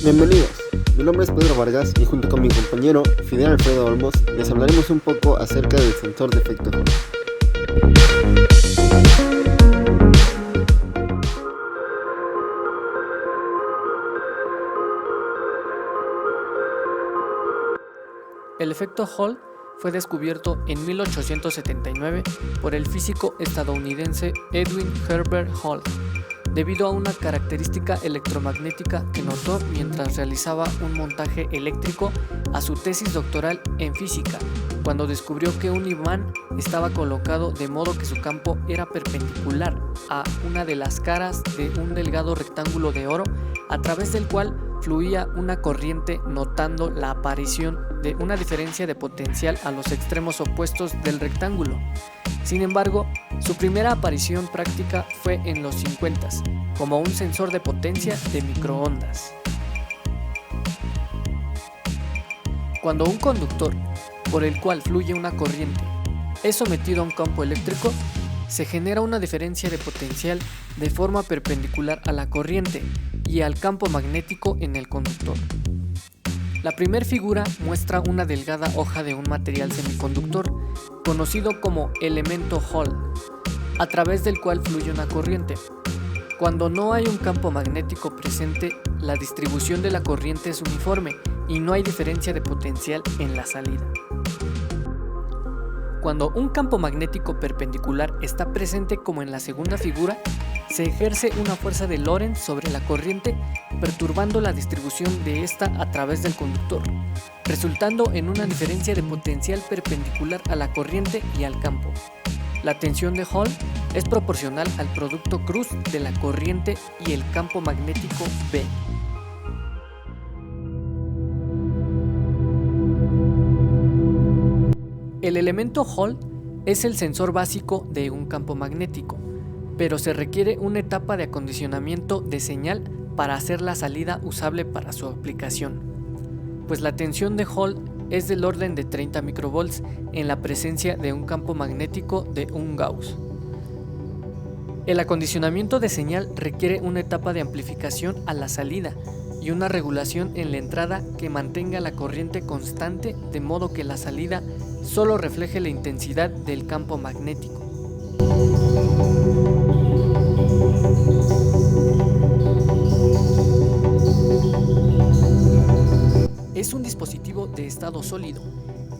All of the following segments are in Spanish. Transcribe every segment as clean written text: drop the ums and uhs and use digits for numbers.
Bienvenidos, mi nombre es Pedro Vargas y junto con mi compañero Fidel Alfredo Olmos les hablaremos un poco acerca del sensor de efecto Hall. El efecto Hall fue descubierto en 1879 por el físico estadounidense Edwin Herbert Hall, debido a una característica electromagnética que notó mientras realizaba un montaje eléctrico a su tesis doctoral en física, cuando descubrió que un imán estaba colocado de modo que su campo era perpendicular a una de las caras de un delgado rectángulo de oro a través del cual fluía una corriente, notando la aparición de una diferencia de potencial a los extremos opuestos del rectángulo. Sin embargo, su primera aparición práctica fue en los 50s, como un sensor de potencia de microondas. Cuando un conductor, por el cual fluye una corriente, es sometido a un campo eléctrico, se genera una diferencia de potencial de forma perpendicular a la corriente y al campo magnético en el conductor. La primera figura muestra una delgada hoja de un material semiconductor, conocido como elemento Hall, a través del cual fluye una corriente. Cuando no hay un campo magnético presente, la distribución de la corriente es uniforme y no hay diferencia de potencial en la salida. Cuando un campo magnético perpendicular está presente, como en la segunda figura, se ejerce una fuerza de Lorentz sobre la corriente, perturbando la distribución de esta a través del conductor, resultando en una diferencia de potencial perpendicular a la corriente y al campo. La tensión de Hall es proporcional al producto cruz de la corriente y el campo magnético B. El elemento Hall es el sensor básico de un campo magnético, pero se requiere una etapa de acondicionamiento de señal para hacer la salida usable para su aplicación, pues la tensión de Hall es del orden de 30 microvolts en la presencia de un campo magnético de 1 Gauss. El acondicionamiento de señal requiere una etapa de amplificación a la salida y una regulación en la entrada que mantenga la corriente constante, de modo que la salida solo refleje la intensidad del campo magnético. Es un dispositivo de estado sólido.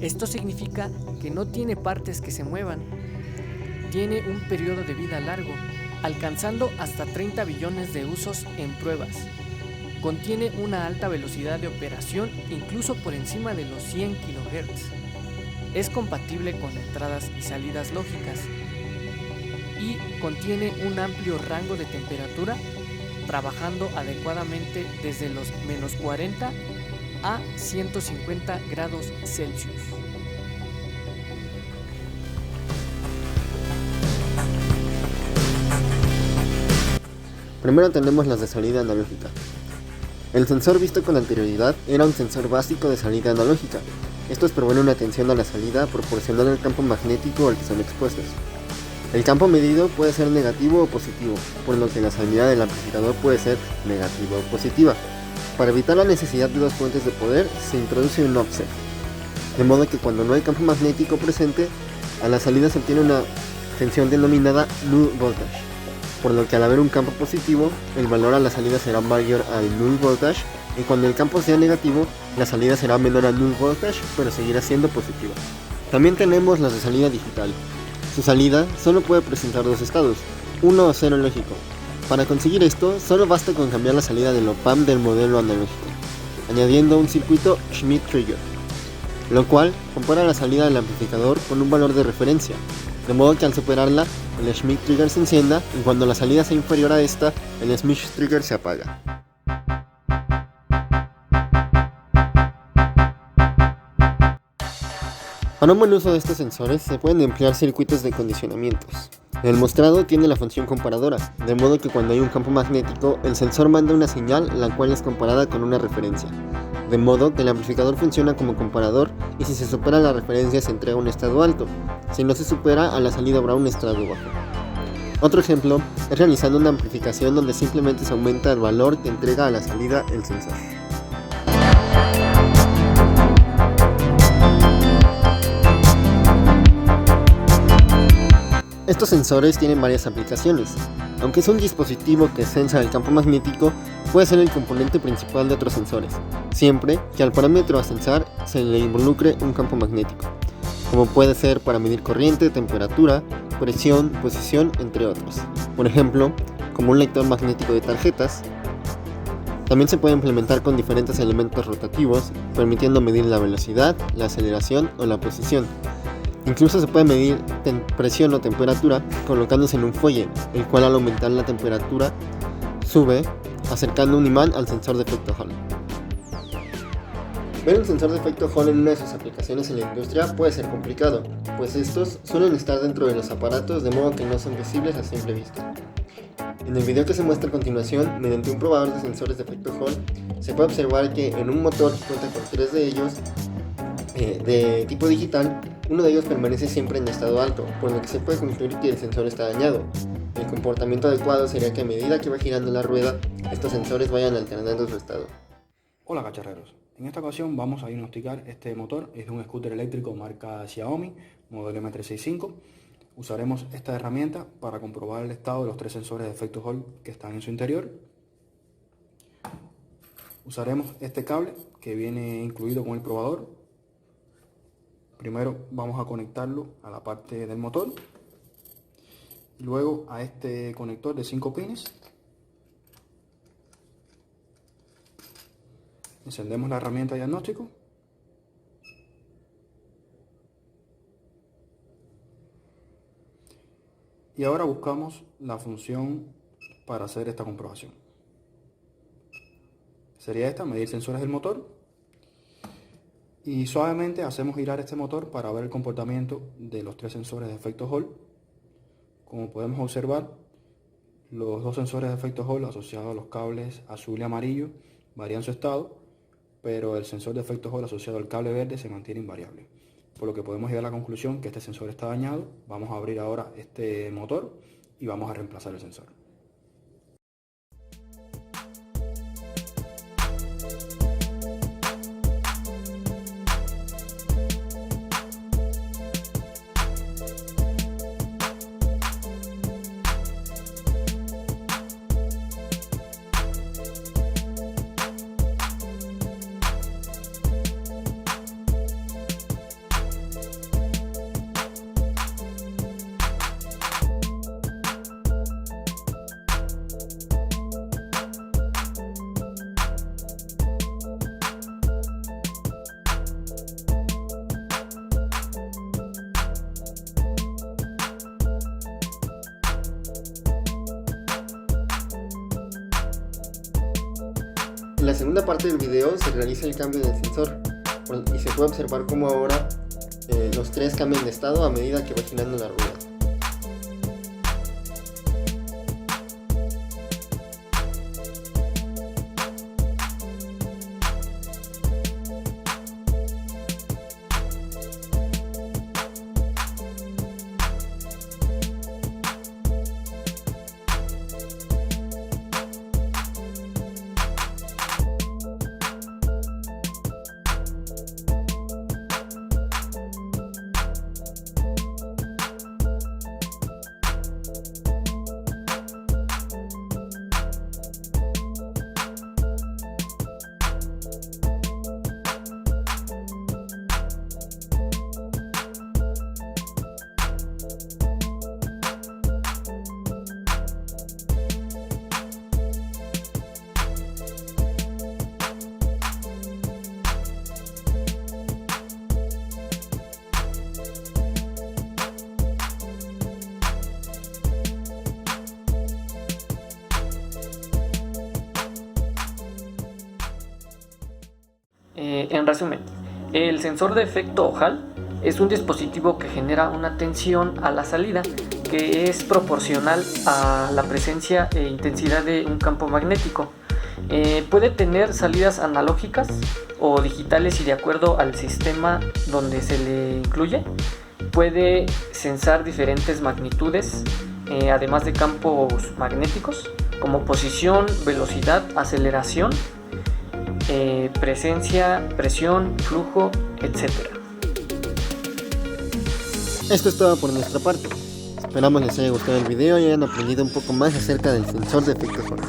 Esto significa que no tiene partes que se muevan. Tiene un periodo de vida largo, alcanzando hasta 30 billones de usos en pruebas. Contiene una alta velocidad de operación, incluso por encima de los 100 kHz. Es compatible con entradas y salidas lógicas y contiene un amplio rango de temperatura, trabajando adecuadamente desde los -40 a 150 grados Celsius. Primero tenemos las de salida analógica. El sensor visto con anterioridad era un sensor básico de salida analógica. Estos proveen una tensión a la salida proporcional al campo magnético al que son expuestos. El campo medido puede ser negativo o positivo, por lo que la salida del amplificador puede ser negativa o positiva. Para evitar la necesidad de dos fuentes de poder, se introduce un offset, de modo que cuando no hay campo magnético presente, a la salida se obtiene una tensión denominada null voltage, por lo que al haber un campo positivo, el valor a la salida será mayor al null voltage, y cuando el campo sea negativo, la salida será menor al null voltage, pero seguirá siendo positiva. También tenemos las de salida digital. Su salida solo puede presentar dos estados, 1 o 0 lógico. Para conseguir esto, solo basta con cambiar la salida del op-amp del modelo analógico, añadiendo un circuito Schmitt-Trigger, lo cual compara la salida del amplificador con un valor de referencia, de modo que al superarla, el Schmitt-Trigger se encienda y cuando la salida sea inferior a esta, el Schmitt-Trigger se apaga. Para un buen uso de estos sensores se pueden emplear circuitos de condicionamientos. El mostrado tiene la función comparadora, de modo que cuando hay un campo magnético, el sensor manda una señal la cual es comparada con una referencia, de modo que el amplificador funciona como comparador y si se supera la referencia se entrega un estado alto, si no se supera a la salida habrá un estado bajo. Otro ejemplo es realizando una amplificación donde simplemente se aumenta el valor que entrega a la salida el sensor. Estos sensores tienen varias aplicaciones. Aunque es un dispositivo que sensa el campo magnético, puede ser el componente principal de otros sensores, siempre que al parámetro a sensar se le involucre un campo magnético, como puede ser para medir corriente, temperatura, presión, posición, entre otros. Por ejemplo, como un lector magnético de tarjetas. También se puede implementar con diferentes elementos rotativos, permitiendo medir la velocidad, la aceleración o la posición. Incluso se puede medir presión o temperatura colocándose en un fuelle, el cual al aumentar la temperatura sube, acercando un imán al sensor de efecto Hall. Ver un sensor de efecto Hall en una de sus aplicaciones en la industria puede ser complicado, pues estos suelen estar dentro de los aparatos de modo que no son visibles a simple vista. En el video que se muestra a continuación, mediante un probador de sensores de efecto Hall, se puede observar que en un motor que cuenta con 3 de ellos de tipo digital, uno de ellos permanece siempre en estado alto, por lo que se puede concluir que el sensor está dañado. El comportamiento adecuado sería que a medida que va girando la rueda, estos sensores vayan alternando su estado. Hola cacharreros, en esta ocasión vamos a diagnosticar este motor. Es de un scooter eléctrico marca Xiaomi, modelo M365. Usaremos esta herramienta para comprobar el estado de los 3 sensores de efecto Hall que están en su interior. Usaremos este cable que viene incluido con el probador. Primero vamos a conectarlo a la parte del motor, luego a este conector de 5 pines. Encendemos la herramienta de diagnóstico. Y ahora buscamos la función para hacer esta comprobación. Sería esta: medir sensores del motor. Y suavemente hacemos girar este motor para ver el comportamiento de los 3 sensores de efecto Hall. Como podemos observar, los 2 sensores de efecto Hall asociados a los cables azul y amarillo varían su estado, pero el sensor de efecto Hall asociado al cable verde se mantiene invariable, por lo que podemos llegar a la conclusión que este sensor está dañado. Vamos a abrir ahora este motor y vamos a reemplazar el sensor. En la segunda parte del video se realiza el cambio del sensor y se puede observar cómo ahora los 3 cambian de estado a medida que va girando la rueda. En resumen, el sensor de efecto Hall es un dispositivo que genera una tensión a la salida que es proporcional a la presencia e intensidad de un campo magnético. Puede tener salidas analógicas o digitales y de acuerdo al sistema donde se le incluye, puede sensar diferentes magnitudes, además de campos magnéticos como posición, velocidad, aceleración, presencia, presión, flujo, etc. Esto es todo por nuestra parte. Esperamos les haya gustado el video y hayan aprendido un poco más acerca del sensor de efecto Hall.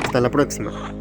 Hasta la próxima.